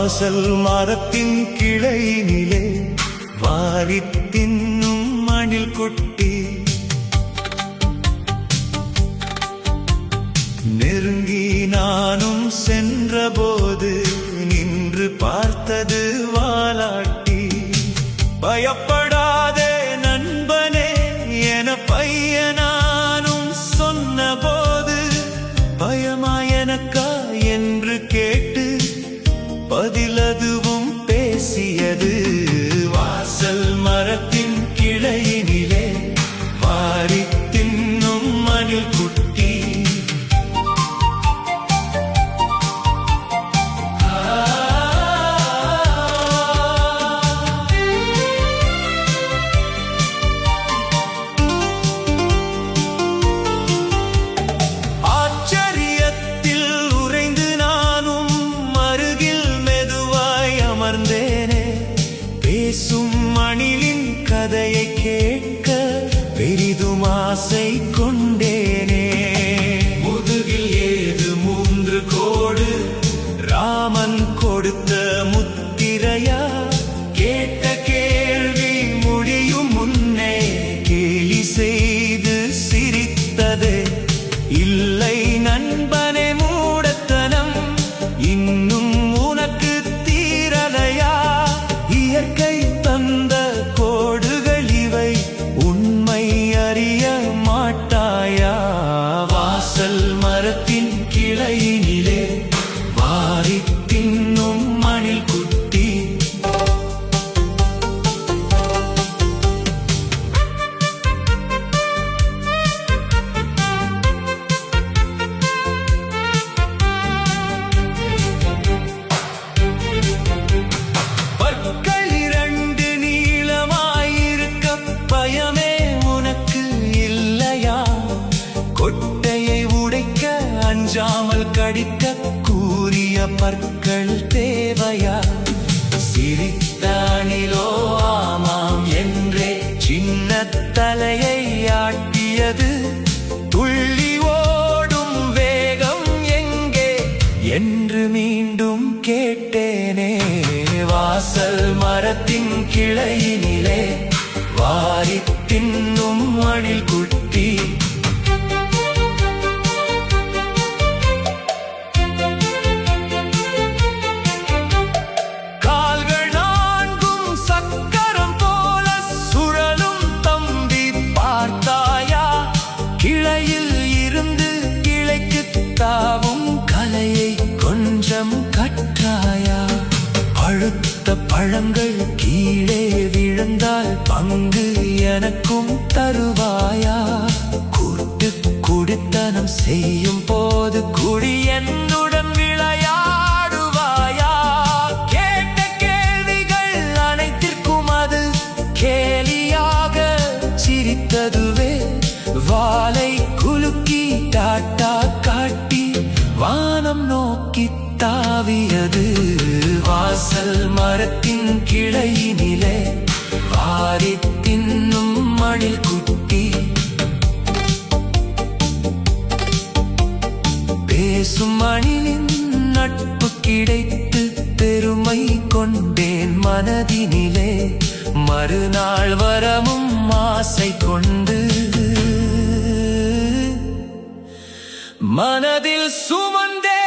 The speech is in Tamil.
வாசல் மரத்தின் கிளையினிலே வாரித் தின்னும் மணில் குட்டி நெருங்கி நானும் சென்றபோது நின்று பார்த்தது வாலாட்டி. பயப்படாதே நண்பனே என பையனானும் சொன்னபோது பயமா எனக்கா என்று கேட்டு பதிலதுவும் பேசியது. வாசல் மரத்தின் கிளையினிலே வாரித் தின்னும் மணில் குட்டி. பேசும் மணிலின் கதையை கேட்க பெரிதும் ஆசை கொண்டேனே. முதுகில் ஏது 3 கோடு ராமன் கொடுத்த முத்திரையா? கேட்ட கேள்வி முடியும் முன்னே கேலி செய்து சிரித்தது. இல்லை நண்பனே மூடத்தனம் இன்னும் உனக்கு தீரலையா? இயற்கை தந்த கோடுகள் இவை உண்மை அறிய மாட்டாயா? வாசல் மரத்தின் கிளையினிலே வாரித் தின்னும் மணில் குட்டி. பயமே உனக்கு இல்லையா? கொட்டையை உடைக்க அஞ்சாமல் கடிக்க கூறிய பற்கள் தேவையா? சிரித்த அணிலோ ஆமாம் என்றே சின்ன தலையை ஆட்டியது. துள்ளி ஓடும் வேகம் எங்கே என்று மீண்டும் கேட்டேனே. வாசல் மரத்தின் கிளையினிலே வாரித் தின்னும் மணில் குட்டி. கால்கள் 4ம் சக்கரம் போல சுழலும் தம்பி பார்த்தாயா? கிளையில் இருந்து கிளைக்கு தாவும் கலையை கொஞ்சம் கற்றாயா? பழுத்த பழங்கள் கீழே விழுந்தால் பங்கு எனக்கும் தருவாயா? கூட்டு குடித்தனம் செய்யும் போது குடி என்னுடன் விளையாடுவாயா? கேட்ட கேள்விகள் அனைத்திற்கும் அது கேலியாக சிரித்ததுவே. வாலை குலுக்கி டாட்டா காட்டி வானம் நோக்கி தாவியது. வாசல் மரத்தின் கிளையினிலே வாரித் தின்னும் மணில் குட்டி. பேசும் மணிலின் நட்பு கிடைத்து பெருமை கொண்டேன் மனதினிலே. மறுநாள் வரவும் ஆசை கொண்டு மனதில் சுமந்தே